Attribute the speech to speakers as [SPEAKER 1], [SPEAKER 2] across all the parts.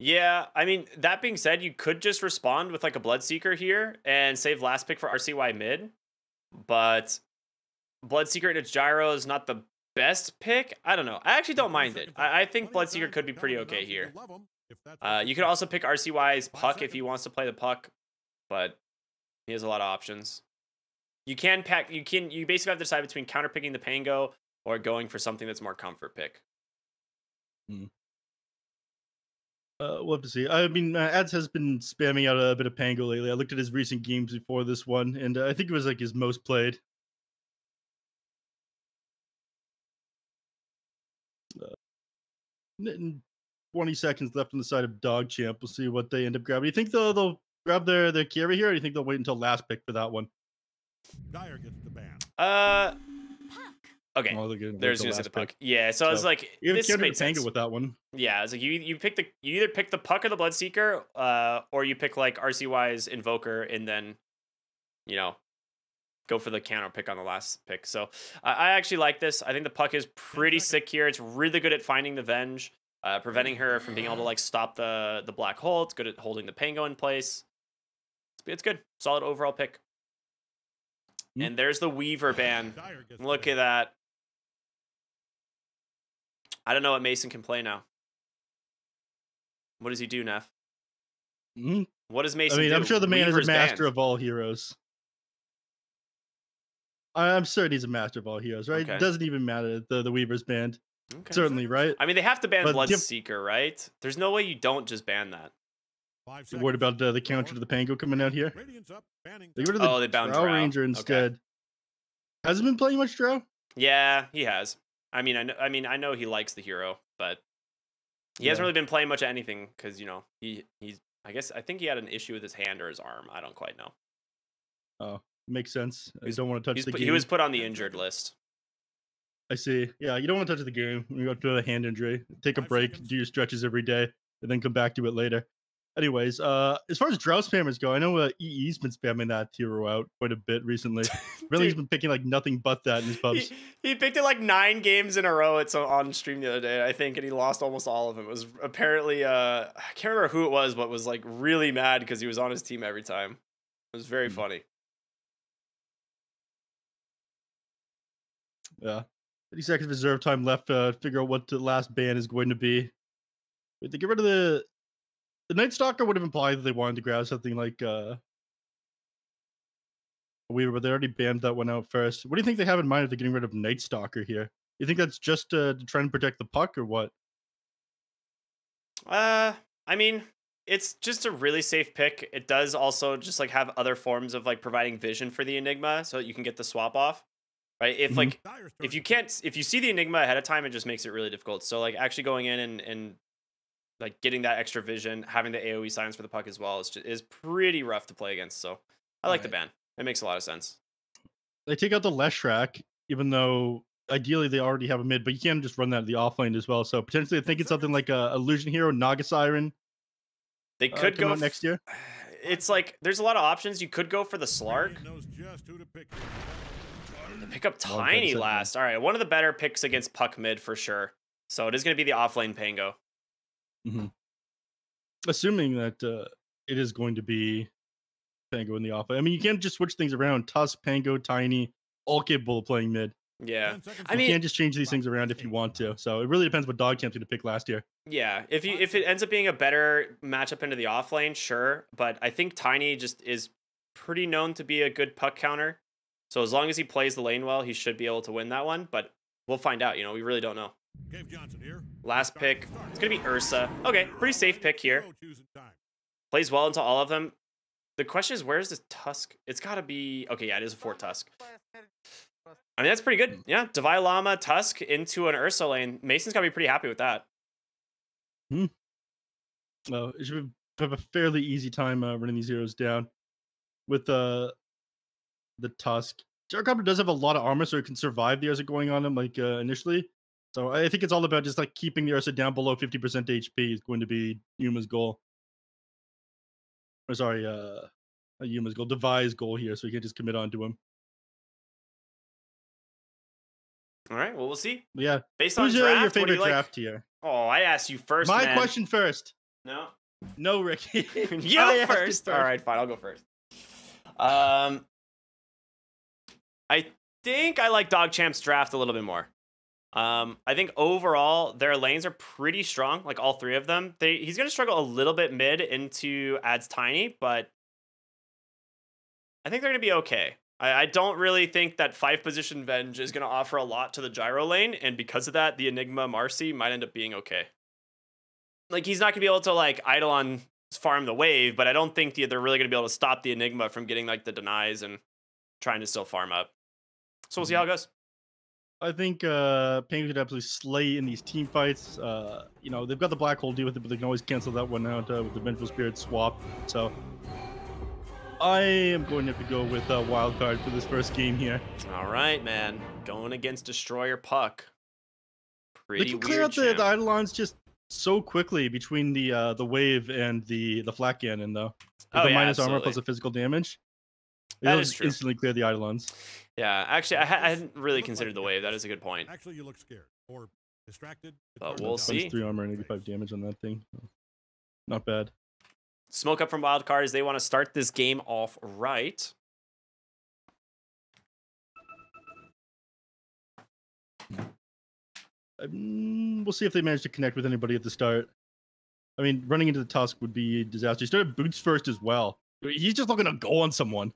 [SPEAKER 1] Yeah, I mean, that being said, you could just respond with like a Bloodseeker here and save last pick for RCY mid, but Bloodseeker and its gyro is not the best pick. I don't know. I actually don't mind it. I think Bloodseeker could be pretty okay here. You could also pick RCY's puck if he wants to play the puck, but he has a lot of options. You can pack. You basically have to decide between counterpicking the Pango or going for something that's more comfort pick.
[SPEAKER 2] Hmm. We'll have to see. I mean, Ads has been spamming out a bit of Pango lately. I looked at his recent games before this one, and I think it was like his most played. Uh, 20 seconds left on the side of DogChamp. We'll see what they end up grabbing. Do you think they'll grab their carry here, or do you think they'll wait until last pick for that one?
[SPEAKER 3] Dyer gets the ban.
[SPEAKER 1] Okay.
[SPEAKER 2] Oh,
[SPEAKER 1] There's gonna say the puck. Yeah, so I was like, this made sense
[SPEAKER 2] with that one.
[SPEAKER 1] Yeah, it's like you either pick the puck or the Bloodseeker, or you pick like RCY's Invoker and then, you know, go for the counter pick on the last pick. So I actually like this. I think the puck is pretty sick here. It's really good at finding the Venge, preventing her from being able to like stop the black hole. It's good at holding the Pango in place. It's good. Solid overall pick. And there's the Weaver ban. Look at that. I don't know what Mason can play now. What does he do, Neff? What does Mason do?
[SPEAKER 2] I'm sure the man
[SPEAKER 1] Weaver's
[SPEAKER 2] is a master
[SPEAKER 1] banned.
[SPEAKER 2] of all heroes. I'm certain he's a master of all heroes, right?
[SPEAKER 1] Okay.
[SPEAKER 2] It doesn't even matter. The Weaver's banned. Okay. Certainly, right?
[SPEAKER 1] I mean, they have to ban Bloodseeker, right? There's no way you don't just ban that.
[SPEAKER 2] You're worried about the counter to the Pango coming out here? They get rid of the
[SPEAKER 1] they bound
[SPEAKER 2] Drow Ranger instead. Okay. Hasn't been playing much Drow?
[SPEAKER 1] Yeah, he has. I mean, I know he likes the hero, but he hasn't really been playing much of anything because, you know, he's. I think he had an issue with his hand or his arm. I don't quite know.
[SPEAKER 2] Oh, makes sense. I don't want to touch the game.
[SPEAKER 1] He was put on the injured list.
[SPEAKER 2] I see. Yeah, you don't want to touch the game when you go to a hand injury. Take a break, do your stretches every day, and then come back to it later. Anyways, as far as Drow spammers go, I know EE's been spamming that hero out quite a bit recently. Really, he's been picking like nothing but that in his pubs.
[SPEAKER 1] He picked it like 9 games in a row. It's on stream the other day, I think, and he lost almost all of them. It was apparently, I can't remember who it was, but was like really mad because he was on his team every time. It was very funny.
[SPEAKER 2] Yeah. 30 seconds of reserve time left to figure out what the last ban is going to be. Wait, they get rid of the Night Stalker would have implied that they wanted to grab something like a Weaver, but they already banned that one out first. What do you think they have in mind if they're getting rid of Night Stalker here? You think that's just to try and protect the puck or what?
[SPEAKER 1] I mean, it's just a really safe pick. It does also just like have other forms of like providing vision for the Enigma so that you can get the swap off. Right? If like if you see the Enigma ahead of time, it just makes it really difficult. So like actually going in and like getting that extra vision, having the AoE silence for the puck as well is pretty rough to play against. So I like the ban. It makes a lot of sense.
[SPEAKER 2] They take out the Leshrac, even though ideally they already have a mid, but you can just run that in the offlane as well. So potentially I think it's something like a Illusion Hero, Naga Siren.
[SPEAKER 1] They could go
[SPEAKER 2] next year.
[SPEAKER 1] It's like there's a lot of options. You could go for the Slark. Pick up Tiny last. All right, one of the better picks against puck mid for sure. So it is going to be the offlane Pango.
[SPEAKER 2] Assuming that it is going to be Pango in the offlane. I mean, you can't just switch things around. Tusk, Pango, Tiny, all capable of playing mid.
[SPEAKER 1] Yeah,
[SPEAKER 2] I mean, you can't just change these things around if you want to. So it really depends what DogChamp's going to pick last year.
[SPEAKER 1] Yeah, if it ends up being a better matchup into the offlane, sure. But I think Tiny just is pretty known to be a good puck counter. So as long as he plays the lane well, he should be able to win that one. But we'll find out. You know, we really don't know. Last pick. It's going to be Ursa. Okay, pretty safe pick here. Plays well into all of them. The question is, where's this Tusk? It's got to be... Okay, yeah, it is a 4 Tusk. I mean, that's pretty good. Yeah, Devi Llama, Tusk into an Ursa lane. Mason's got to be pretty happy with that.
[SPEAKER 2] Well, it should have a fairly easy time running these heroes down. With the Tusk. Gyrocopter does have a lot of armor, so it can survive the Ursa going on him like initially. So I think it's all about just like keeping the Ursa down below 50% HP is going to be Yuma's goal. Or sorry, not Yuma's goal, Devi's goal here, so we can just commit onto him.
[SPEAKER 1] All right, well, we'll see.
[SPEAKER 2] Yeah.
[SPEAKER 1] Based on draft,
[SPEAKER 2] your favorite
[SPEAKER 1] what do you
[SPEAKER 2] draft here?
[SPEAKER 1] Oh, I asked you first,
[SPEAKER 2] My question first.
[SPEAKER 1] No.
[SPEAKER 2] No, Ricky.
[SPEAKER 1] You
[SPEAKER 2] I asked
[SPEAKER 1] first.
[SPEAKER 2] it
[SPEAKER 1] All right, fine. I'll go first. I think I like DogChamp's draft a little bit more. I think overall their lanes are pretty strong, like all three of them. He's gonna struggle a little bit mid into adds Tiny, but I think they're gonna be okay. I don't really think that 5 position Venge is gonna offer a lot to the Gyro lane, and because of that, the Enigma Marcy might end up being okay. Like he's not gonna be able to like Eidolon farm the wave, but I don't think they're really gonna be able to stop the Enigma from getting like the denies and trying to still farm up. So we'll see how it goes.
[SPEAKER 2] I think Penguin could absolutely slay in these team fights. You know, they've got the black hole to deal with it, but they can always cancel that one out with the Vengeful Spirit swap. So I am going to have to go with Wildcard for this first game here.
[SPEAKER 1] All right, man. Going against Destroyer Puck. Pretty
[SPEAKER 2] They can
[SPEAKER 1] weird.
[SPEAKER 2] clear out the Eidolons just so quickly between the wave and the flat cannon, though. With the minus armor plus the physical damage.
[SPEAKER 1] That is true.
[SPEAKER 2] Instantly clear the Eidolons.
[SPEAKER 1] Yeah, actually, I hadn't really considered the wave. That is a good point.
[SPEAKER 3] Actually, you look scared or distracted.
[SPEAKER 1] But we'll see.
[SPEAKER 2] 3 armor and 85 damage on that thing. Not bad.
[SPEAKER 1] Smoke up from Wildcard as they want to start this game off right.
[SPEAKER 2] We'll see if they manage to connect with anybody at the start. I mean, running into the Tusk would be a disaster. He started boots first as well. He's just looking to go on someone.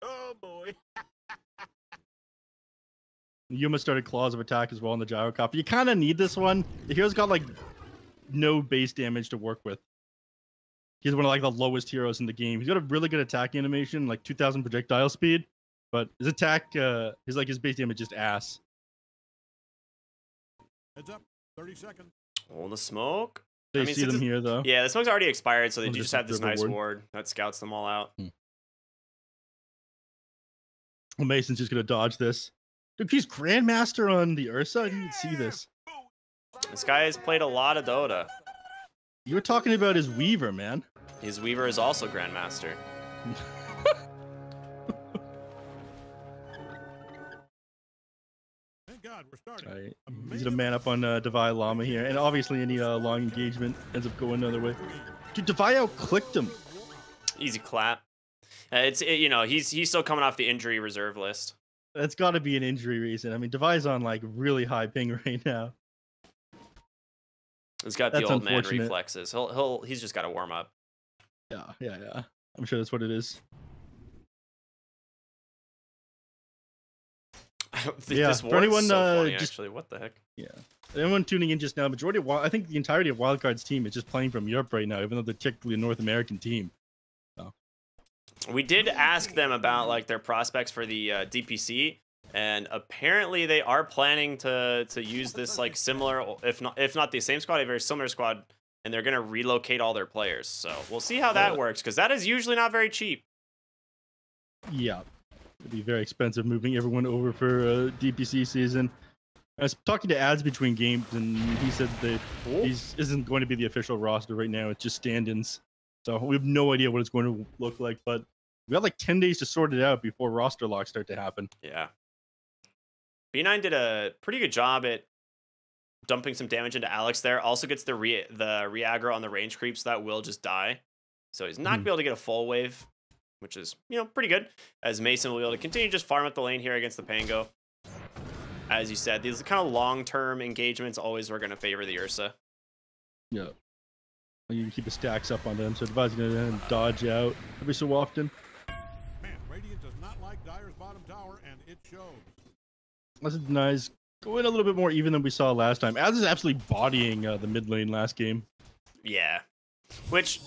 [SPEAKER 3] Oh boy.
[SPEAKER 2] Yuma started Claws of Attack as well on the Gyrocopter. You kind of need this one. The hero's got like no base damage to work with. He's one of like the lowest heroes in the game. He's got a really good attack animation, like 2,000 projectile speed, but his attack, his base damage just ass.
[SPEAKER 3] Heads up. 30 seconds.
[SPEAKER 1] Oh, the smoke.
[SPEAKER 2] They see them here though.
[SPEAKER 1] Yeah, the smoke's already expired, so they do
[SPEAKER 2] Just
[SPEAKER 1] just have this nice
[SPEAKER 2] ward.
[SPEAKER 1] ward that scouts them all out.
[SPEAKER 2] Well, Mason's just gonna dodge this. Dude, he's Grandmaster on the Ursa. I didn't even see this.
[SPEAKER 1] This guy has played a lot of Dota.
[SPEAKER 2] You were talking about his Weaver, man.
[SPEAKER 1] His Weaver is also Grandmaster.
[SPEAKER 3] Thank God we're starting.
[SPEAKER 2] Right. He's gonna man up on Devi Llama here, and obviously any long engagement ends up going another way. Dude, Devi out-clicked him.
[SPEAKER 1] Easy clap. You know, he's still coming off the injury reserve list.
[SPEAKER 2] That's got to be an injury reason. I mean, Devi's on like really high ping right now.
[SPEAKER 1] He's got the old man reflexes. He's just got to warm up.
[SPEAKER 2] Yeah. I'm sure that's what it is.
[SPEAKER 1] I don't think this ward's
[SPEAKER 2] anyone,
[SPEAKER 1] so funny, actually. What the heck?
[SPEAKER 2] Yeah. Anyone tuning in just now, I think the entirety of Wildcard's team is just playing from Europe right now, even though they're technically a North American team. So. We
[SPEAKER 1] did ask them about like their prospects for the DPC, and apparently they are planning to use this like similar, if not the same squad, a very similar squad, and they're gonna relocate all their players. So we'll see how that works, because that is usually not very cheap.
[SPEAKER 2] Yeah, it'd be very expensive moving everyone over for DPC season. I was talking to ads between games, and he said that he isn't going to be the official roster right now. It's just stand-ins. So we have no idea what it's going to look like, but we got like 10 days to sort it out before roster locks start to happen.
[SPEAKER 1] Yeah. B9 did a pretty good job at dumping some damage into Alex there. Also gets the re-aggro on the range creep, so that will just die. So he's not going to be able to get a full wave, which is, you know, pretty good. As Mason will be able to continue to just farm up the lane here against the Pango. As you said, these kind of long-term engagements always are going to favor the Ursa.
[SPEAKER 2] Yeah. You can keep the stacks up on them, so Devi's going to dodge out every so often.
[SPEAKER 3] Man, Radiant does not like Dire's bottom tower, and it shows.
[SPEAKER 2] This is nice. Going a little bit more even than we saw last time. Az is absolutely bodying the mid lane last game.
[SPEAKER 1] Yeah. Which,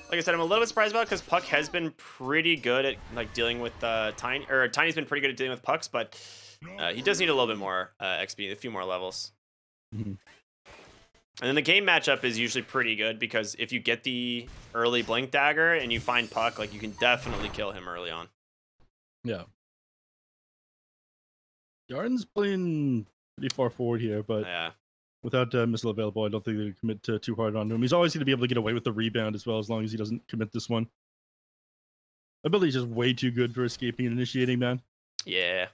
[SPEAKER 1] like I said, I'm a little bit surprised about, because Puck has been pretty good at like dealing with Tiny, or Tiny's been pretty good at dealing with Pucks, but he does need a little bit more XP, a few more levels.
[SPEAKER 2] Mm-hmm.
[SPEAKER 1] And then the game matchup is usually pretty good, because if you get the early Blink Dagger and you find Puck, like you can definitely kill him early on.
[SPEAKER 2] Yeah. Yarden's playing pretty far forward here, but
[SPEAKER 1] yeah,
[SPEAKER 2] without missile available, I don't think they can commit too hard onto him. He's always going to be able to get away with the rebound as well, as long as he doesn't commit this one. Ability's just way too good for escaping and initiating, man.
[SPEAKER 1] Yeah.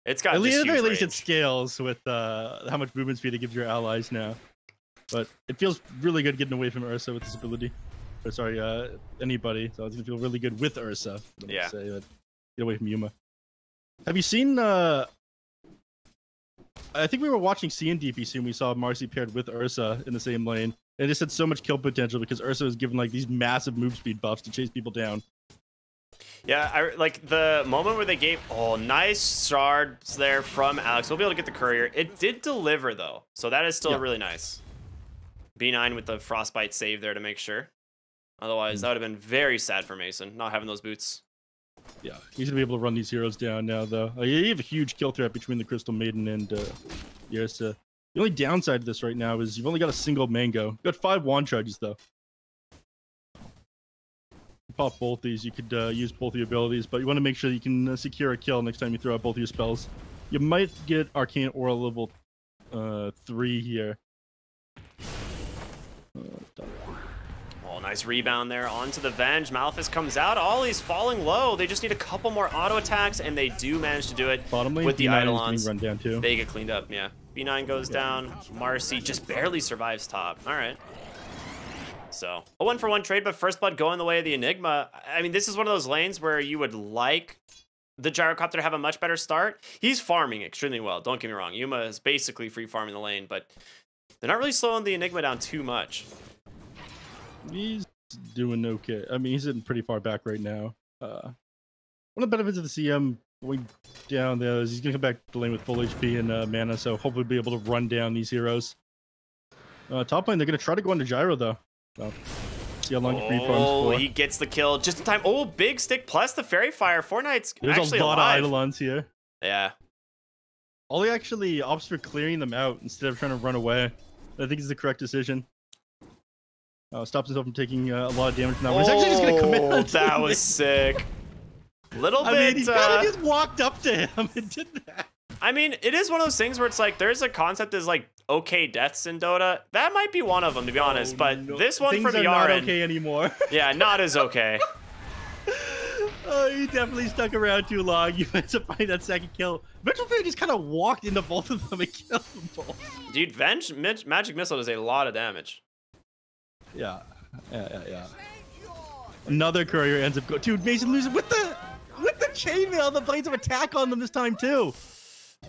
[SPEAKER 1] It's got
[SPEAKER 2] at the very least
[SPEAKER 1] range.
[SPEAKER 2] it scales with how much movement speed it gives your allies now. But it feels really good getting away from Ursa with this ability. Or sorry, anybody. So it's gonna feel really good with Ursa.
[SPEAKER 1] Yeah.
[SPEAKER 2] Say, but get away from Yuma. Have you seen? I think we were watching CNDPC and we saw Marcy paired with Ursa in the same lane. It just had so much kill potential because Ursa was given like these massive move speed buffs to chase people down.
[SPEAKER 1] Yeah, I like the moment where they gave nice shards there from Alex. We'll be able to get the courier. It did deliver though, so that is still really nice. B9 with the frostbite save there to make sure. Otherwise, that would have been very sad for Mason not having those boots.
[SPEAKER 2] Yeah, he's gonna be able to run these heroes down now though. You have a huge kill threat between the Crystal Maiden and Ursa. The only downside to this right now is you've only got a single mango. You've got 5 wand charges though. You pop both these, you could use both your abilities, but you want to make sure that you can secure a kill next time you throw out both your spells. You might get Arcane Aura level 3 here.
[SPEAKER 1] Oh, nice rebound there onto the Venge. Malphus comes out. Ollie's falling low. They just need a couple more auto attacks, and they do manage to do it
[SPEAKER 2] Bottom lane,
[SPEAKER 1] with the Eidolons.
[SPEAKER 2] Run down too.
[SPEAKER 1] They get cleaned up, yeah. B9 goes down. Marcy just barely survives top. All right. So, a 1-for-1 trade, but First Blood going the way of the Enigma. I mean, this is one of those lanes where you would like the Gyrocopter to have a much better start. He's farming extremely well. Don't get me wrong. Yuma is basically free farming the lane, but they're not really slowing the Enigma down too much.
[SPEAKER 2] He's doing okay. I mean, he's sitting pretty far back right now. One of the benefits of the CM going down there is he's going to come back to the lane with full HP and mana, so hopefully be able to run down these heroes. Top lane, they're going to try to go into Gyro, though. So, see how long he free farms for.
[SPEAKER 1] He gets the kill just in time. Oh, big stick plus the Fairy Fire. Fortnite's
[SPEAKER 2] There's
[SPEAKER 1] actually
[SPEAKER 2] a lot
[SPEAKER 1] alive.
[SPEAKER 2] of Eidolons here.
[SPEAKER 1] Yeah.
[SPEAKER 2] Ollie actually opts for clearing them out instead of trying to run away. I think it's the correct decision. Stops himself from taking a lot of damage from that one. He's actually just going to commit on
[SPEAKER 1] that was sick. Little bit.
[SPEAKER 2] I mean, he kind of just walked up to him and did that.
[SPEAKER 1] I mean, it is one of those things where it's like, there's a concept as like, okay deaths in Dota. That might be one of them, to be honest. But this one
[SPEAKER 2] Things
[SPEAKER 1] for the
[SPEAKER 2] are not
[SPEAKER 1] Yaren,
[SPEAKER 2] okay anymore.
[SPEAKER 1] yeah, not as okay.
[SPEAKER 2] Oh, he definitely stuck around too long. You ends up finding that second kill. Virtual Fairy just kind of walked into both of them and killed them both.
[SPEAKER 1] Dude, Venge Magic Missile does a lot of damage.
[SPEAKER 2] Yeah. Another courier ends up going. Dude, Mason loses with the chainmail, the blades of attack on them this time too.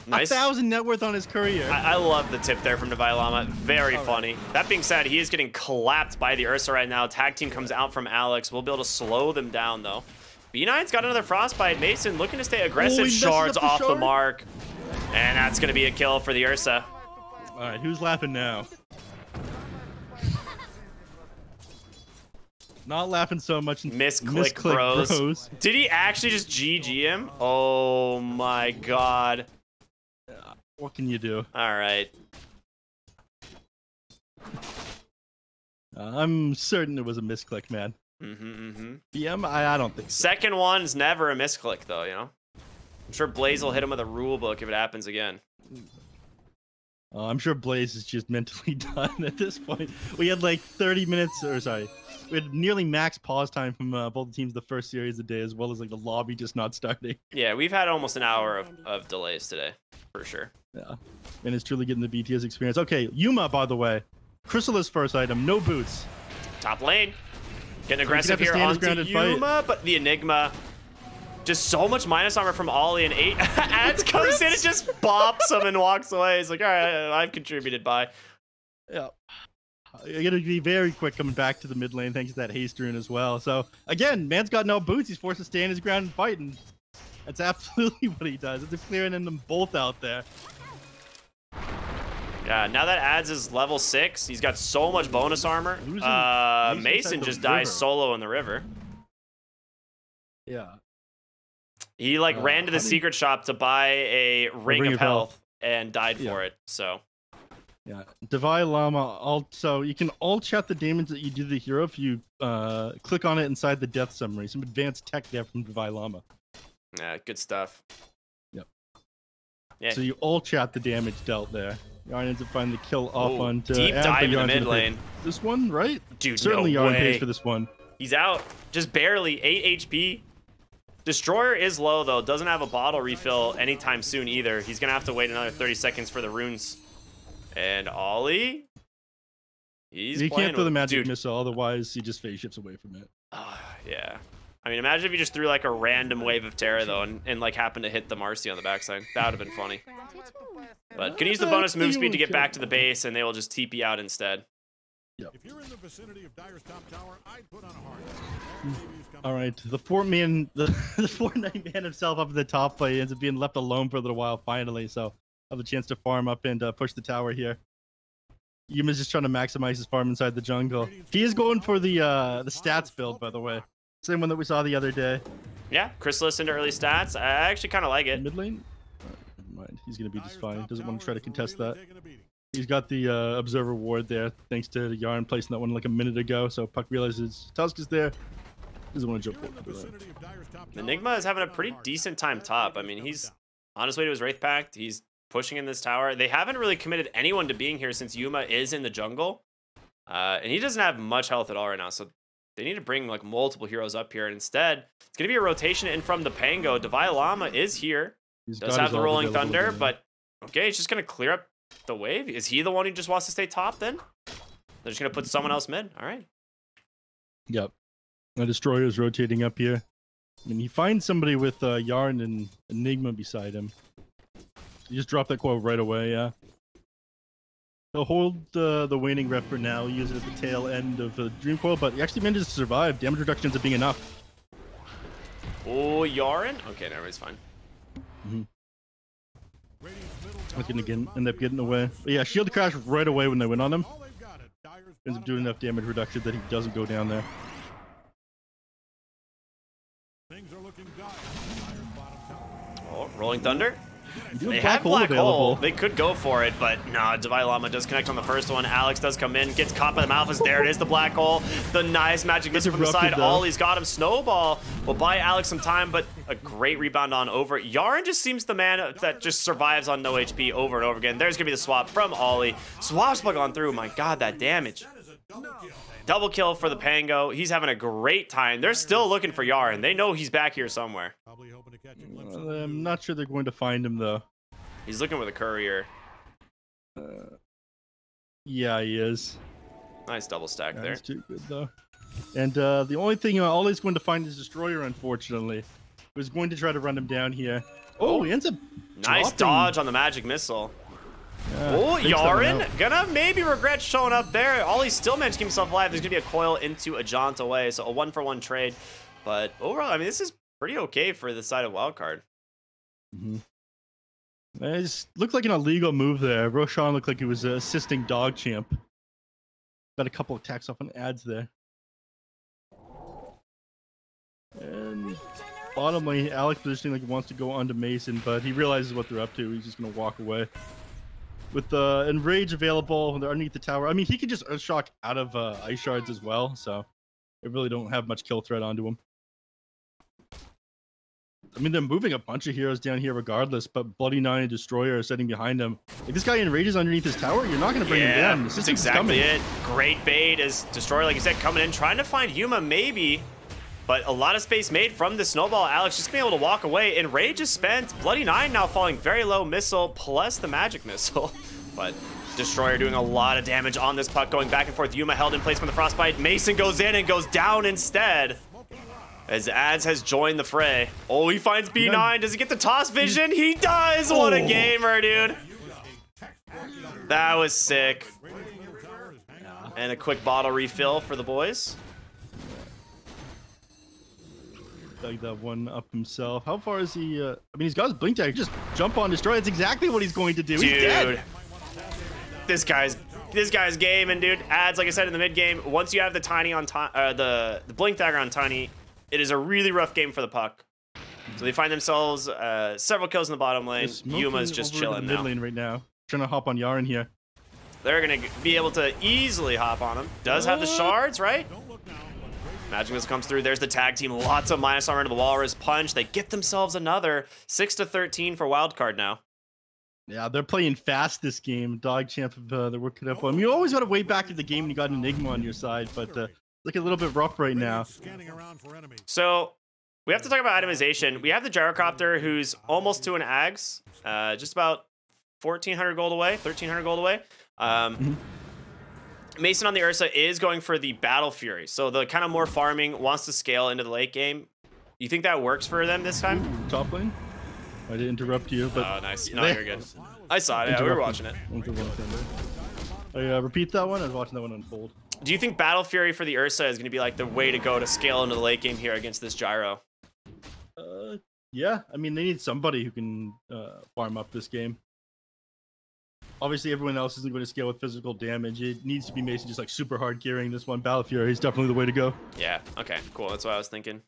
[SPEAKER 1] Nice.
[SPEAKER 2] 1,000 net worth on his courier.
[SPEAKER 1] I love the tip there from Divine Llama. Very funny. That being said, he is getting collapsed by the Ursa right now. Tag team comes out from Alex. We'll be able to slow them down, though. B9's got another Frostbite. Mason looking to stay aggressive. Shards off the mark. And that's going to be a kill for the Ursa.
[SPEAKER 2] All right, who's laughing now? Not laughing so much.
[SPEAKER 1] Misclick bros. Did he actually just GG him? Oh, my God.
[SPEAKER 2] What can you do?
[SPEAKER 1] All right.
[SPEAKER 2] I'm certain it was a misclick, man. BM, I don't think so.
[SPEAKER 1] Second one's never a misclick, though, you know? I'm sure Blaze will hit him with a rule book if it happens again.
[SPEAKER 2] I'm sure Blaze is just mentally done at this point. We had like 30 minutes, or sorry, we had nearly max pause time from both teams the first series of the day, as well as like the lobby just not starting.
[SPEAKER 1] Yeah, we've had almost an hour of delays today, for sure.
[SPEAKER 2] Yeah, and it's truly getting the BTS experience. Okay, Yuma, by the way, Chrysalis first item, no boots.
[SPEAKER 1] Top lane. Getting aggressive here onto Yuma, but the Enigma. Just so much minus armor from Ollie, and 8 ads comes in and just bops him and walks away. He's like, all right, I've contributed, bye.
[SPEAKER 2] Yeah. You're going to be very quick coming back to the mid lane thanks to that haste rune as well. So, again, man's got no boots. He's forced to stand his ground and fight, and that's absolutely what he does. It's clearing them both out there.
[SPEAKER 1] Yeah, now that adds is level 6. He's got so much bonus armor. Mason just dies solo in the river.
[SPEAKER 2] Yeah.
[SPEAKER 1] He like ran to the secret shop to buy a ring of health and died for it. So
[SPEAKER 2] yeah, Divine Llama. So you can all chat the damage that you do to the hero if you click on it inside the death summary. Some advanced tech there from Divine Llama.
[SPEAKER 1] Yeah, good stuff.
[SPEAKER 2] Yep.
[SPEAKER 1] Yeah.
[SPEAKER 2] So you all chat the damage dealt there. Yarn ends up finding the kill off onto
[SPEAKER 1] deep dive in the mid lane.
[SPEAKER 2] This one, right?
[SPEAKER 1] Dude,
[SPEAKER 2] certainly
[SPEAKER 1] no
[SPEAKER 2] Yarn
[SPEAKER 1] way.
[SPEAKER 2] pays for this one.
[SPEAKER 1] He's out, just barely 8 HP. Destroyer is low though, doesn't have a bottle refill anytime soon either. He's gonna have to wait another 30 seconds for the runes. And Ollie He's
[SPEAKER 2] He
[SPEAKER 1] playing
[SPEAKER 2] can't throw the
[SPEAKER 1] with-
[SPEAKER 2] magic
[SPEAKER 1] dude.
[SPEAKER 2] missile, otherwise he just phase shifts away from it.
[SPEAKER 1] Yeah. I mean, imagine if you just threw like a random wave of Terra though, and like happened to hit the Marcy on the backside. That would have been funny. But can use the bonus move speed to get back to the base, and they will just TP out instead.
[SPEAKER 3] If you're in the vicinity of Dyer's top tower, I'd put on a hard.
[SPEAKER 2] All right, the 4-man, the 4-9 man himself up at the top play ends up being left alone for a little while finally, so have a chance to farm up and push the tower here. Yuma's just trying to maximize his farm inside the jungle. He is going for the stats build, by the way. Same one that we saw the other day.
[SPEAKER 1] Yeah, Chrysalis into early stats. I actually kind of like it.
[SPEAKER 2] Mid lane? Never mind. He's going to be just fine. Doesn't want to try to contest that. He's got the Observer Ward there, thanks to Yarn placing that one like a minute ago. So Puck realizes Tusk is there. Doesn't want to jump forward.
[SPEAKER 1] Enigma is having a pretty decent time top. I mean, he's on his way to his Wraith Pact. He's pushing in this tower. They haven't really committed anyone to being here since Yuma is in the jungle. And he doesn't have much health at all right now. So they need to bring like multiple heroes up here. And instead, it's going to be a rotation in from the Pango. Divine Llama is here. Does have the Rolling Thunder, but okay, he's just going to clear up the wave. Is he the one who just wants to stay top then? They're just going to put someone else mid. All right.
[SPEAKER 2] Yep. The Destroyer's rotating up here. I mean, he finds somebody with Yarn and Enigma beside him. He just dropped that coil right away, yeah. He'll hold the waning ref for now, use it at the tail end of the Dream Coil, but he actually manages to survive. Damage reduction ends up being enough.
[SPEAKER 1] Oh, Yarn? Okay, never mind, it's fine.
[SPEAKER 2] That's gonna end up getting away. But yeah, shield crash right away when they went on him. Ends up doing enough damage reduction that he doesn't go down there.
[SPEAKER 3] Things are looking dire.
[SPEAKER 1] Oh, Rolling Thunder.
[SPEAKER 2] Do
[SPEAKER 1] They
[SPEAKER 2] a black
[SPEAKER 1] have
[SPEAKER 2] hole
[SPEAKER 1] Black
[SPEAKER 2] available.
[SPEAKER 1] Hole. They could go for it, but nah, Divine Llama does connect on the first one. Alex does come in, gets caught by the Malphas. There it is, the Black Hole. The nice magic missile from the side. Ollie's got him. Snowball will buy Alex some time, but a great rebound on over. Yarn just seems the man that just survives on no HP over and over again. There's going to be the swap from Ollie. Swashbuck on through. My God, that damage. Double kill for the Pango. He's having a great time. They're still looking for Yarn. They know he's back here somewhere.
[SPEAKER 2] I'm not sure they're going to find him, though.
[SPEAKER 1] He's looking with a courier.
[SPEAKER 2] Yeah, he is.
[SPEAKER 1] Nice double stack there.
[SPEAKER 2] That's too good, though. And the only thing Ollie's going to find is Destroyer, unfortunately. He was going to try to run him down here. Oh, he ends up
[SPEAKER 1] Nice
[SPEAKER 2] dropping.
[SPEAKER 1] dodge on the magic missile.
[SPEAKER 2] Yeah,
[SPEAKER 1] Oh,
[SPEAKER 2] takes that one
[SPEAKER 1] Yaren
[SPEAKER 2] out.
[SPEAKER 1] gonna maybe regret showing up there. Ollie still managed to keep himself alive. There's gonna be a coil into a jaunt away, so a 1-for-1 trade. But overall, I mean, this is pretty okay for the side of Wildcard.
[SPEAKER 2] It just looked like an illegal move there. Roshan looked like he was assisting DogChamp. Got a couple attacks off on ads there. And bottomly, Alex positioning like he wants to go onto Mason, but he realizes what they're up to. He's just going to walk away. With Enrage available, they're underneath the tower. I mean, he could just Earthshock out of Ice Shards as well, so they really don't have much kill threat onto him. I mean, they're moving a bunch of heroes down here regardless, but Bloody Nine and Destroyer are sitting behind him. If this guy enrages underneath his tower, you're not going to bring him down.
[SPEAKER 1] That's exactly it. Great bait as Destroyer, like you said, coming in, trying to find Yuma maybe, but a lot of space made from the snowball. Alex just gonna be able to walk away. Enrage is spent. Bloody Nine now falling very low. Missile plus the magic missile, but Destroyer doing a lot of damage on this puck, going back and forth. Yuma held in place from the frostbite. Mason goes in and goes down instead. As Ads has joined the fray. Oh, he finds B9. Does he get the toss vision? He does! What a gamer, dude. That was sick. And a quick bottle refill for the boys.
[SPEAKER 2] Dug that one up himself. How far is he? I mean, he's got his blink tag. Just jump on Destroy. That's exactly what he's going to do.
[SPEAKER 1] Dude.
[SPEAKER 2] He's dead.
[SPEAKER 1] This guy's gaming, dude. Ads, like I said in the mid game, once you have the tiny on the blink dagger on tiny, it is a really rough game for the puck. So they find themselves several kills in the bottom lane. Yuma's just chilling
[SPEAKER 2] mid
[SPEAKER 1] now.
[SPEAKER 2] lane right now. Trying to hop on Yarn here.
[SPEAKER 1] They're gonna be able to easily hop on him. Does have the shards, right? Magic Missile comes through. There's the tag team. Lots of minus armor into the Walrus Punch. They get themselves another 6-13 for Wildcard now.
[SPEAKER 2] Yeah, they're playing fast this game. DogChamp, they're working up on. You always got to wait back to the game when you got an Enigma on your side, but looking a little bit rough right now.
[SPEAKER 1] So we have to talk about itemization. We have the Gyrocopter, who's almost to an Ags, just about 1,400 gold away, 1,300 gold away. Mason on the Ursa is going for the Battle Fury. So the kind of more farming, wants to scale into the late game. You think that works for them this time?
[SPEAKER 2] Ooh, top lane. I didn't interrupt you, but...
[SPEAKER 1] Oh, nice. No, you're good. I saw it. Yeah, we were watching it.
[SPEAKER 2] Repeat that one. I was watching that one unfold.
[SPEAKER 1] Do you think Battle Fury for the Ursa is going to be like the way to go to scale into the late game here against this Gyro?
[SPEAKER 2] Yeah. I mean, they need somebody who can farm up this game. Obviously, everyone else isn't going to scale with physical damage. It needs to be Mason just like super hard carrying this one. Battle Fury is definitely the way to go.
[SPEAKER 1] Yeah, okay, cool. That's what I was thinking.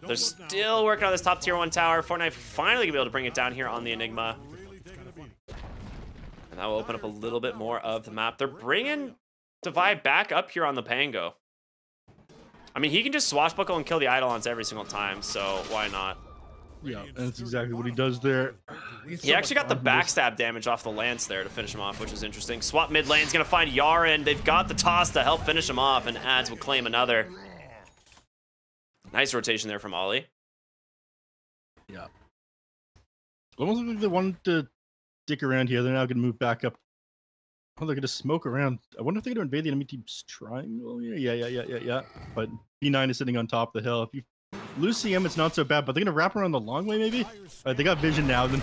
[SPEAKER 1] They're still working on this top tier 1 tower. Fortnite finally gonna be able to bring it down here on the Enigma. And that will open up a little bit more of the map. They're bringing Divide back up here on the Pango. I mean, he can just swashbuckle and kill the Eidolons every single time, so why not?
[SPEAKER 2] Yeah, and that's exactly what he does there.
[SPEAKER 1] He actually got the backstab damage off the Lance there to finish him off, which is interesting. Swap mid lane's gonna find Yaren. They've got the toss to help finish him off, and Ads will claim another. Nice rotation there from Ollie.
[SPEAKER 2] Yeah. Almost like they wanted to stick around here. They're now gonna move back up. Oh, they're gonna smoke around. I wonder if they're gonna invade the enemy team's triangle here. Yeah. But B9 is sitting on top of the hill. If you lose CM, it's not so bad, but they're gonna wrap around the long way, maybe? Alright, they got vision now, then.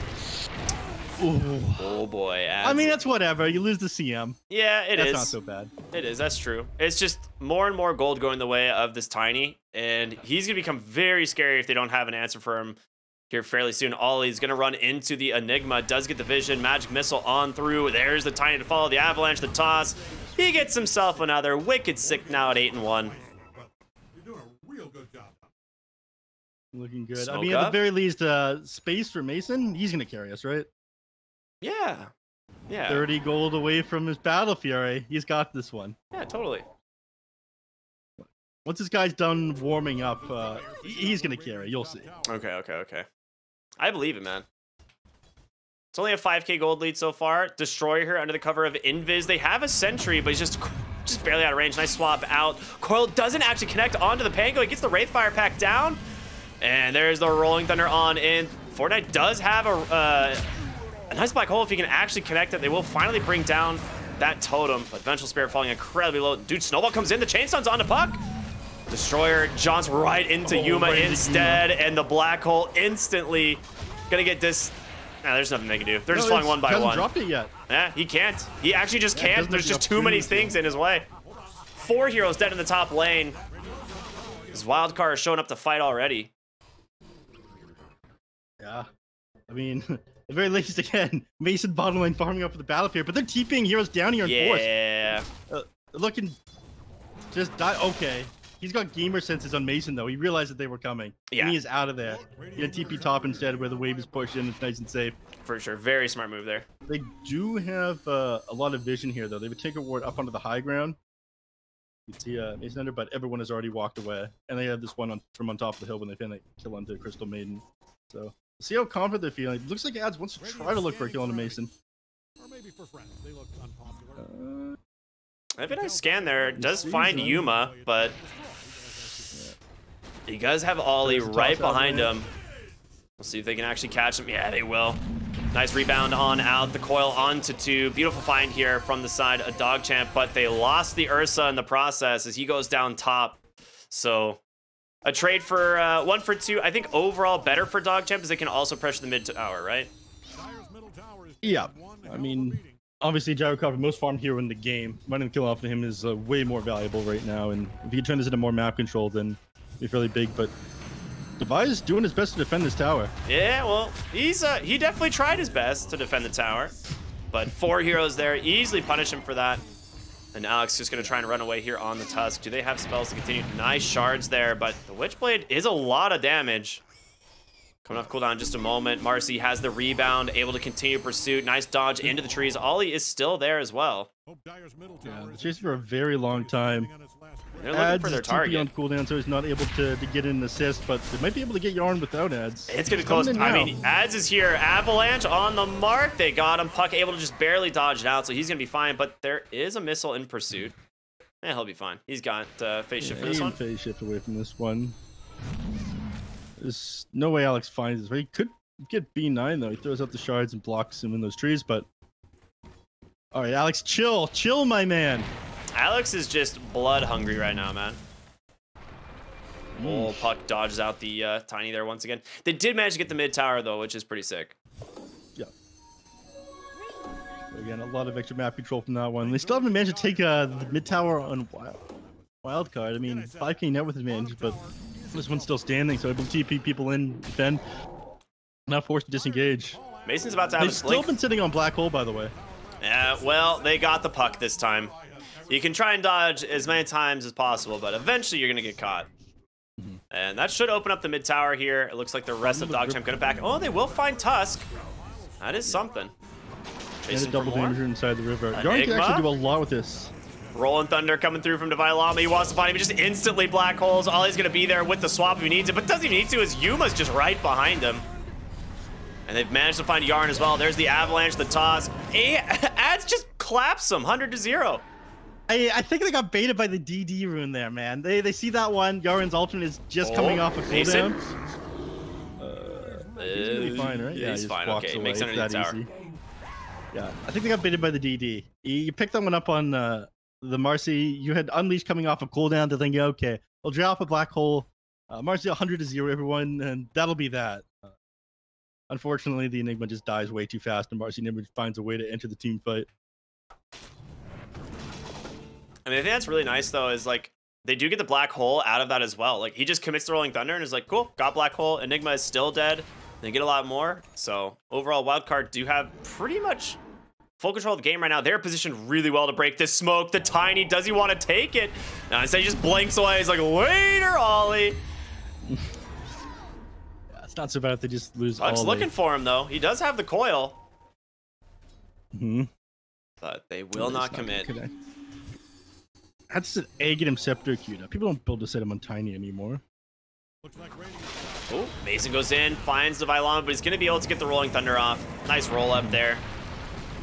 [SPEAKER 2] Ooh.
[SPEAKER 1] Oh boy,
[SPEAKER 2] I mean, that's whatever. You lose the CM.
[SPEAKER 1] Yeah, that's
[SPEAKER 2] not so bad.
[SPEAKER 1] It is, that's true. It's just more and more gold going the way of this Tiny, and he's gonna become very scary if they don't have an answer for him here fairly soon. Ollie's gonna run into the Enigma, does get the vision, magic missile on through. There's the Tiny to follow the avalanche, the toss. He gets himself another. Wicked sick now at 8-1.
[SPEAKER 2] Looking good.
[SPEAKER 1] Smoke
[SPEAKER 2] I mean,
[SPEAKER 1] up.
[SPEAKER 2] at the very least, space for Mason, he's going to carry us, right?
[SPEAKER 1] Yeah.
[SPEAKER 2] 30 gold away from his Battle Fury. He's got this one.
[SPEAKER 1] Yeah, totally.
[SPEAKER 2] Once this guy's done warming up, he's going to carry. You'll see.
[SPEAKER 1] Okay. I believe it, man. It's only a 5k gold lead so far. Destroy her under the cover of Invis. They have a sentry, but he's just barely out of range. Nice swap out. Coil doesn't actually connect onto the Pango. He gets the Wraithfire pack down. And there's the Rolling Thunder on in. Fortnite does have a nice black hole if he can actually connect it. They will finally bring down that totem, but Vengeful Spirit falling incredibly low. Dude, Snowball comes in. The Chainstun's on the puck. Destroyer jumps right into Yuma instead, and the black hole instantly gonna get this. Nah, there's nothing they can do. They're just falling one by one.
[SPEAKER 2] He hasn't dropped it yet.
[SPEAKER 1] Yeah, he can't. He actually just can't. There's just too many things in his way. 4 heroes dead in the top lane. His Wildcard is showing up to fight already.
[SPEAKER 2] Yeah. I mean, at the very least, again, Mason bottom lane farming up for the Battle Fury, but they're TPing heroes down here in force.
[SPEAKER 1] Yeah.
[SPEAKER 2] Looking just die. Okay. He's got gamer senses on Mason, though. He realized that they were coming.
[SPEAKER 1] Yeah.
[SPEAKER 2] And he is out of there. You TP top instead where the wave is pushed in. It's nice and safe.
[SPEAKER 1] For sure. Very smart move there.
[SPEAKER 2] They do have a lot of vision here, though. They would take a ward up onto the high ground. You can see Mason under, but everyone has already walked away. And they have this one from on top of the hill when they find that kill onto Crystal Maiden. So, see how confident they're feeling. It looks like Ads wants to try to look for a kill on Mason.
[SPEAKER 3] Or maybe for friends. They look unpopular.
[SPEAKER 1] I have a nice scan there. Does find Yuma, but he does have Ollie right behind him. We'll see if they can actually catch him. Yeah, they will. Nice rebound on out. The coil onto 2. Beautiful find here from the side of DogChamp, but they lost the Ursa in the process as he goes down top. So a trade for 1 for 2. I think overall better for DogChamp as they can also pressure the mid tower, right?
[SPEAKER 2] Yeah. I mean, obviously, Gyrocopter, most farmed hero in the game. Running the kill off of him is way more valuable right now. And if you turn this into more map control, then it'd be fairly big. But Device is doing his best to defend this tower.
[SPEAKER 1] Yeah, well, he definitely tried his best to defend the tower. But 4 heroes there, easily punish him for that. And Alex just going to try and run away here on the Tusk. Do they have spells to continue? Nice shards there, but the Witchblade is a lot of damage. Coming off cooldown in just a moment. Marcy has the rebound, able to continue pursuit. Nice dodge into the trees. Ollie is still there as well.
[SPEAKER 2] Yeah, chasing for a very long time.
[SPEAKER 1] They're looking for their target.
[SPEAKER 2] On cooldown, so he's not able to get an assist, but they might be able to get Yarn without Ads.
[SPEAKER 1] It's going to close. I mean, Ads is here. Avalanche on the mark. They got him. Puck able to just barely dodge it out, so he's going to be fine. But there is a missile in pursuit. Yeah, he'll be fine. He's got phase shift for this one.
[SPEAKER 2] Phase shift away from this one. There's no way Alex finds this. He could get B9, though. He throws out the shards and blocks him in those trees, but All right, Alex, chill, my man.
[SPEAKER 1] Alex is just blood hungry right now, man. Oh, puck dodges out the Tiny there once again. They did manage to get the mid tower though, which is pretty sick.
[SPEAKER 2] Yeah. Again, a lot of extra map control from that one. They still haven't managed to take the mid tower on Wildcard. I mean, 5K net worth advantage, but this one's still standing, so able to TP people in, defend. Not forced to disengage.
[SPEAKER 1] Mason's about to have
[SPEAKER 2] They've
[SPEAKER 1] a
[SPEAKER 2] still
[SPEAKER 1] blink.
[SPEAKER 2] been sitting on black hole, by the way.
[SPEAKER 1] Yeah, well, they got the puck this time. You can try and dodge as many times as possible, but eventually you're gonna get caught. And that should open up the mid tower here. It looks like the rest of DogChamp gonna back. Oh, they will find Tusk. That is something.
[SPEAKER 2] And a
[SPEAKER 1] Chasing
[SPEAKER 2] double
[SPEAKER 1] for more.
[SPEAKER 2] damager inside the river. Yarn can actually do a lot with this.
[SPEAKER 1] Rolling Thunder coming through from Devilama. He wants to find him. He just instantly black holes. Ollie's going to be there with the swap if he needs it, but doesn't even need to as Yuma's just right behind him. And they've managed to find Yarn as well. There's the Avalanche, the toss. Ads just claps him 100 to 0.
[SPEAKER 2] I think they got baited by the DD rune there, man. They see that one. Yarn's alternate is just coming off a cooldown. He's gonna be fine, right?
[SPEAKER 1] Yeah, he's
[SPEAKER 2] he just
[SPEAKER 1] fine.
[SPEAKER 2] walks
[SPEAKER 1] Okay,
[SPEAKER 2] away.
[SPEAKER 1] makes it
[SPEAKER 2] It's
[SPEAKER 1] under the
[SPEAKER 2] that
[SPEAKER 1] tower.
[SPEAKER 2] easy. Yeah, I think they got baited by the DD. You picked that one up on the Marcy. You had Unleashed coming off a cooldown to think, okay, we'll drop a black hole. Marcy 100 to 0, everyone, and that'll be that. Unfortunately, the Enigma just dies way too fast, and Marcy never finds a way to enter the team fight.
[SPEAKER 1] I mean, I think that's really nice, though, is like, they do get the black hole out of that as well. Like, he just commits to Rolling Thunder and is like, cool, got black hole. Enigma is still dead. They get a lot more. So, overall, Wildcard do have pretty much full control of the game right now. They're positioned really well to break this smoke. The Tiny, does he want to take it? No, instead he just blinks away. He's like, later, Ollie.
[SPEAKER 2] Yeah, it's not so bad if they just lose
[SPEAKER 1] Puck's
[SPEAKER 2] all.
[SPEAKER 1] looking for him, though. He does have the coil. But they will not commit.
[SPEAKER 2] That's an Aghanim Scepter queued up. People don't build a set him on Tiny anymore.
[SPEAKER 1] Oh, Mason goes in, finds the Vylon, but he's going to be able to get the Rolling Thunder off. Nice roll up there.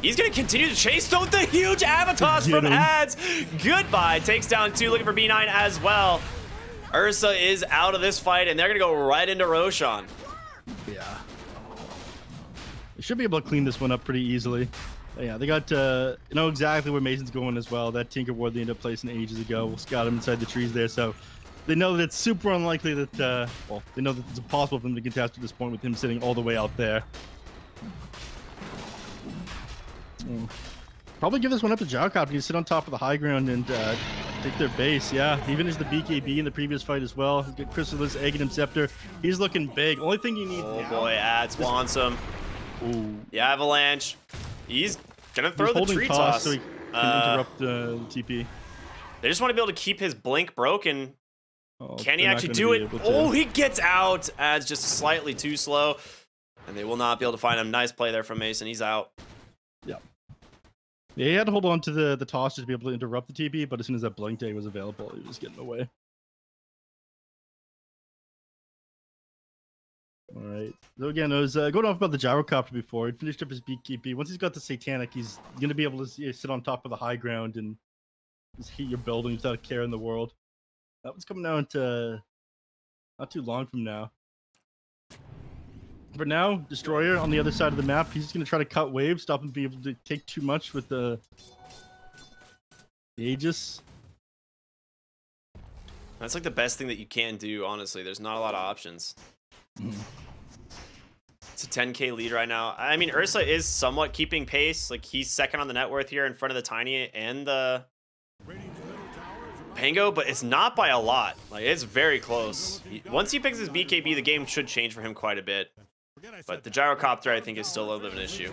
[SPEAKER 1] He's going to continue to chase, though, the huge Avatos from Ads. Goodbye. Takes down 2, looking for B9 as well. Ursa is out of this fight, and they're going to go right into Roshan.
[SPEAKER 2] Yeah. They should be able to clean this one up pretty easily. Yeah, they got, you know exactly where Mason's going as well. That Tinker Ward they ended up placing ages ago. We'll scout him inside the trees there, so they know that it's super unlikely that, well, they know that it's impossible for them to contest at this point with him sitting all the way out there. Probably give this one up to Jowcop to sit on top of the high ground and take their base. Yeah, he finished the BKB in the previous fight as well. Get Chrysalis, Aghanim Scepter. He's looking big. Only thing you need.
[SPEAKER 1] Oh boy, Ads wants him.
[SPEAKER 2] Ooh.
[SPEAKER 1] The Avalanche. He's gonna throw the tree toss.
[SPEAKER 2] So he can interrupt the TP.
[SPEAKER 1] They just want to be able to keep his blink broken.
[SPEAKER 2] Oh,
[SPEAKER 1] Can he actually do it? Oh, he gets out. Ads just slightly too slow. And they will not be able to find him. Nice play there from Mason. He's out.
[SPEAKER 2] Yeah. Yeah, he had to hold on to the toss just to be able to interrupt the TP, but as soon as that blink day was available, he was getting away. All right. So again, I was going off about the Gyrocopter before. He finished up his BKB. Once he's got the Satanic, he's going to be able to sit on top of the high ground and just heat your building without a care in the world. That one's coming out not too long from now. For now, Destroyer on the other side of the map. He's just going to try to cut waves, stop him being able to take too much with the Aegis.
[SPEAKER 1] That's like the best thing that you can do, honestly. There's not a lot of options. It's a 10k lead right now. I mean, Ursa is somewhat keeping pace. Like, he's second on the net worth here in front of the Tiny and the Pango, but it's not by a lot. Like, it's very close. Once he picks his BKB, the game should change for him quite a bit. But the Gyrocopter, I think, is still a little bit of an issue.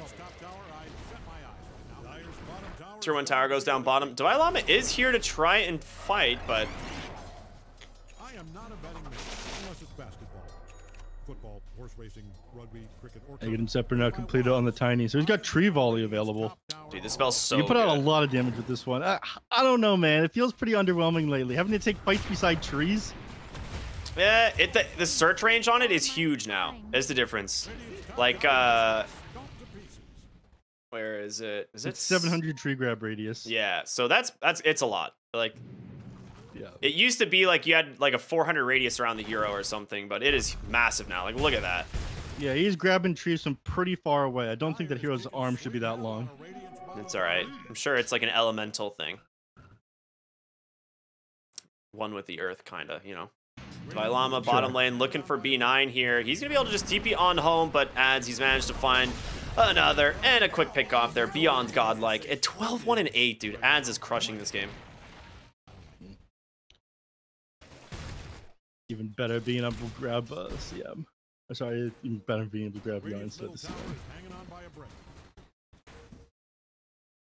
[SPEAKER 1] Tier 1 tower goes down bottom. Devilama is here to try and fight, but
[SPEAKER 3] I am not a betting man unless it's basketball, football, horse racing, rugby, cricket, or
[SPEAKER 2] Aghanim Scepter now completed on the Tiny. So he's got Tree Volley available.
[SPEAKER 1] dude, this spell's so
[SPEAKER 2] You put out a
[SPEAKER 1] good.
[SPEAKER 2] lot of damage with this one. I don't know, man. It feels pretty underwhelming lately. Having to take fights beside trees.
[SPEAKER 1] Yeah, the search range on it is huge now. That's the difference. Like, where is it? Is it
[SPEAKER 2] It's 700 tree grab radius.
[SPEAKER 1] Yeah, so that's it's a lot. Like,
[SPEAKER 2] Yeah.
[SPEAKER 1] it used to be like you had like a 400 radius around the hero or something, but it is massive now. Like, look at that.
[SPEAKER 2] Yeah, he's grabbing trees from pretty far away. I don't think that hero's arm should be that long.
[SPEAKER 1] It's all right. I'm sure it's like an elemental thing. One with the earth, kind of, you know. Llama bottom lane looking for B9 here. He's going to be able to just TP on home, but Ads, he's managed to find another and a quick pick off there. Beyond godlike. At 12-1 and 8, dude. Ads is crushing this game.
[SPEAKER 2] Even better being able to grab CM. I'm sorry, even better being able to grab Yarn instead of CM.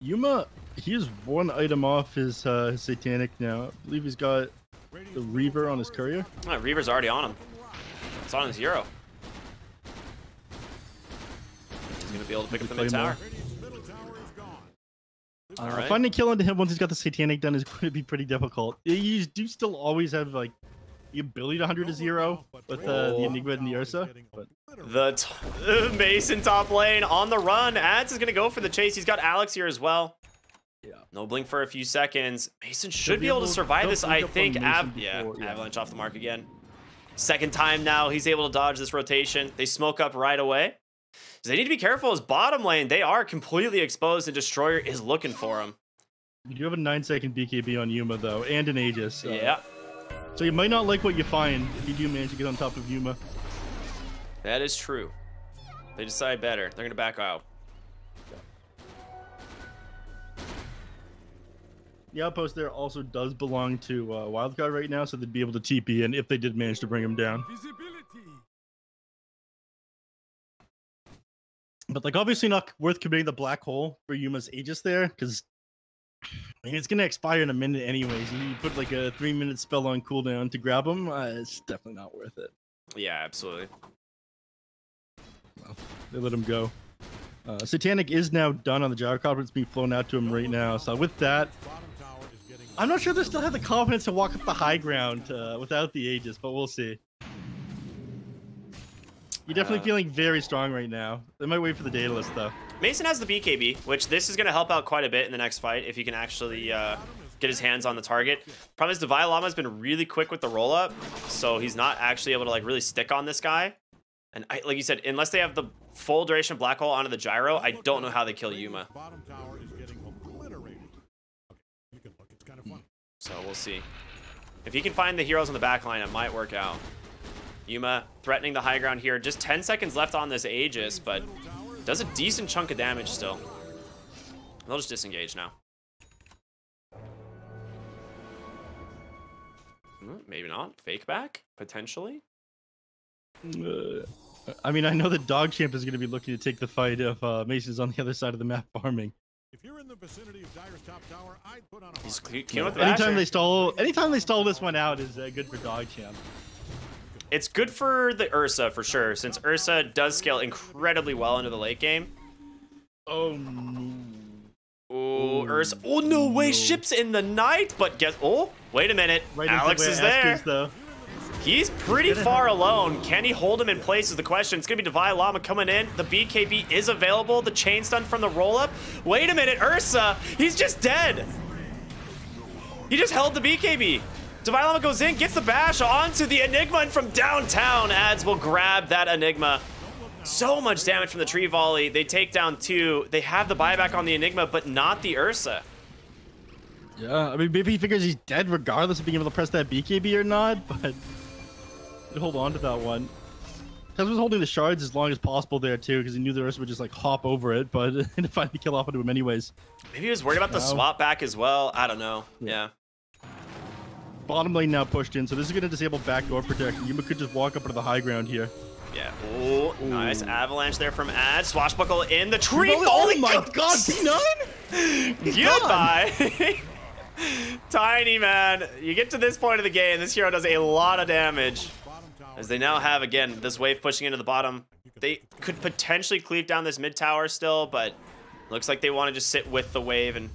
[SPEAKER 2] Yuma, he is one item off his Satanic now. I believe he's got the Reaver on his courier.
[SPEAKER 1] Oh, Reaver's already on him. It's on his hero. He's going to be able to pick up the mid tower.
[SPEAKER 2] Right. Finding a kill into him once he's got the Satanic done is going to be pretty difficult. You do still always have like the ability to 100 to 0 with the Enigma and the Ursa. But
[SPEAKER 1] the Mason top lane on the run. Ads is going to go for the chase. He's got Alex here as well.
[SPEAKER 2] Yeah.
[SPEAKER 1] No blink for a few seconds. Mason should be able to survive this, I think. Avalanche off the mark again. Second time now he's able to dodge this rotation. They smoke up right away. So they need to be careful as bottom lane. They are completely exposed and Destroyer is looking for him.
[SPEAKER 2] You do have a 9-second BKB on Yuma though, and an Aegis.
[SPEAKER 1] Yeah.
[SPEAKER 2] So you might not like what you find if you do manage to get on top of Yuma.
[SPEAKER 1] That is true. They decide better. They're going to back out.
[SPEAKER 2] The outpost there also does belong to Wildcard right now, so they'd be able to TP in if they did manage to bring him down. But like obviously not worth committing the black hole for Yuma's Aegis there, because I mean, it's gonna expire in a minute anyways. You put like a 3-minute spell on cooldown to grab him. It's definitely not worth it.
[SPEAKER 1] Yeah, absolutely.
[SPEAKER 2] Well, they let him go. Satanic is now done on the gyrocopter. It's being flown out to him right now. So with that, I'm not sure they still have the confidence to walk up the high ground without the Aegis, but we'll see. You're definitely feeling very strong right now. They might wait for the data list though.
[SPEAKER 1] Mason has the BKB, which this is going to help out quite a bit in the next fight if he can actually get his hands on the target. Problem is, Divine Llama has been really quick with the roll-up, so he's not actually able to like really stick on this guy. And like you said, unless they have the full duration black hole onto the gyro, I don't know how they kill Yuma. So we'll see. If he can find the heroes on the back line, it might work out. Yuma threatening the high ground here. Just 10 seconds left on this Aegis, but does a decent chunk of damage still. They'll just disengage now. Maybe not. Fake back, potentially.
[SPEAKER 2] I mean, I know that DogChamp is going to be looking to take the fight if Mason's on the other side of the map farming.
[SPEAKER 3] If you're in the vicinity of Dyer's top tower, I'd put on a
[SPEAKER 1] He's
[SPEAKER 2] anytime they stall this one out is good for DogChamp.
[SPEAKER 1] It's good for the Ursa for sure, since Ursa does scale incredibly well into the late game.
[SPEAKER 2] Oh no.
[SPEAKER 1] Oh, Ursa. Oh no way, no. Ships in the night, but guess. Oh, wait a minute. Right, Alex is there. Though. He's pretty far alone. Can he hold him in place is the question. It's going to be Divine Llama coming in. The BKB is available. The chain stun from the roll-up. Wait a minute, Ursa. He's just dead. He just held the BKB. Divine Llama goes in, gets the bash onto the Enigma, and from downtown, Ads will grab that Enigma. So much damage from the tree volley. They take down 2. They have the buyback on the Enigma, but not the Ursa.
[SPEAKER 2] Yeah, I mean, maybe he figures he's dead regardless of being able to press that BKB or not, but hold on to that one. Tez was holding the shards as long as possible there too, because he knew the Ursa would just like hop over it, but to finally kill off into him anyways.
[SPEAKER 1] Maybe he was worried about the swap back as well. I don't know. Yeah.
[SPEAKER 2] Bottom lane now pushed in, so this is going to disable backdoor protection. Yuma could just walk up into the high ground here.
[SPEAKER 1] Yeah. Oh, nice avalanche there from Ad. Swashbuckle in the tree.
[SPEAKER 2] Oh my god, P9?
[SPEAKER 1] Goodbye. Tiny, man. You get to this point of the game, this hero does a lot of damage. As they now have, again, this wave pushing into the bottom. They could potentially cleave down this mid tower still, but looks like they want to just sit with the wave. And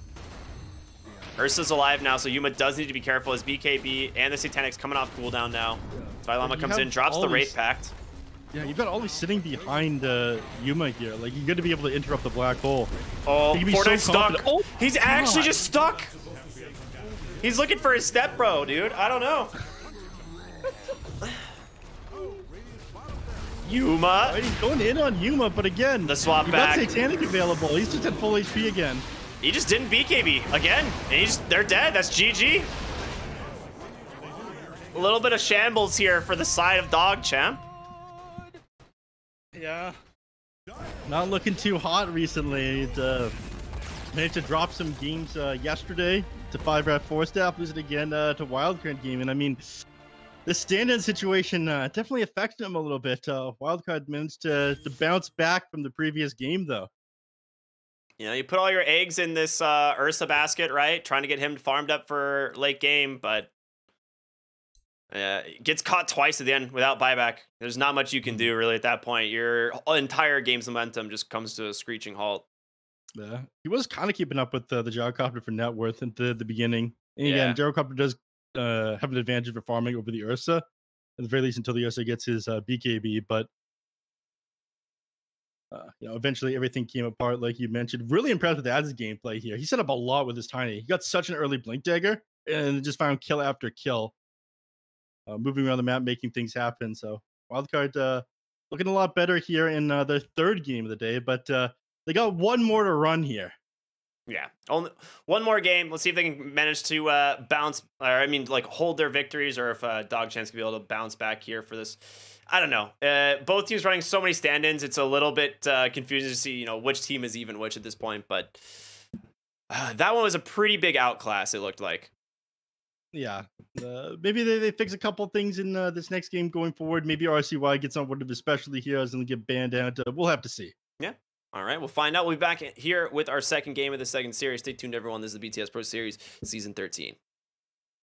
[SPEAKER 1] Ursa's alive now, so Yuma does need to be careful. His BKB and the Satanic's coming off cooldown now. Divine Llama comes in, drops the Wraith Pact.
[SPEAKER 2] Yeah, you've got Ollie sitting behind Yuma here. Like, you're going to be able to interrupt the black hole.
[SPEAKER 1] Oh, Fortnite's stuck. Oh, he's actually just stuck. He's looking for his step bro, dude. I don't know. Yuma.
[SPEAKER 2] Right, he's going in on Yuma, but again,
[SPEAKER 1] the swap back.
[SPEAKER 2] Got Satanic available. He's just at full HP again.
[SPEAKER 1] He just didn't BKB again. And they're dead. That's GG. A little bit of shambles here for the side of DogChamp.
[SPEAKER 2] Yeah. Not looking too hot recently. It, managed to drop some games yesterday to 5-4 staff, lose it again to Wildcard Gaming. I mean, the stand-in situation definitely affected him a little bit. Wildcard managed to bounce back from the previous game, though.
[SPEAKER 1] You know, you put all your eggs in this Ursa basket, right? Trying to get him farmed up for late game, but gets caught twice at the end without buyback. There's not much you can do really at that point. Your entire game's momentum just comes to a screeching halt.
[SPEAKER 2] Yeah, he was kind of keeping up with the Gyrocopter for net worth at the beginning. And again, Gyrocopter does have an advantage for farming over the Ursa, at the very least until the Ursa gets his BKB. But you know, eventually everything came apart, like you mentioned. Really impressed with Ad's gameplay here. He set up a lot with his Tiny. He got such an early Blink Dagger and just found kill after kill, moving around the map, making things happen. So Wildcard looking a lot better here in their third game of the day, but they got one more to run here.
[SPEAKER 1] Yeah, only one more game. Let's see if they can manage to bounce, or I mean, like hold their victories, or if DogChamp can be able to bounce back here for this. I don't know. Both teams running so many stand-ins, it's a little bit confusing to see, you know, which team is even which at this point. But that one was a pretty big outclass, it looked like.
[SPEAKER 2] Yeah, maybe they fix a couple things in this next game going forward. Maybe RCY gets on one of his specialty heroes and get banned out. We'll have to see.
[SPEAKER 1] Yeah. All right, we'll find out. We'll be back here with our second game of the second series. Stay tuned, everyone. This is the BTS Pro Series, Season 13.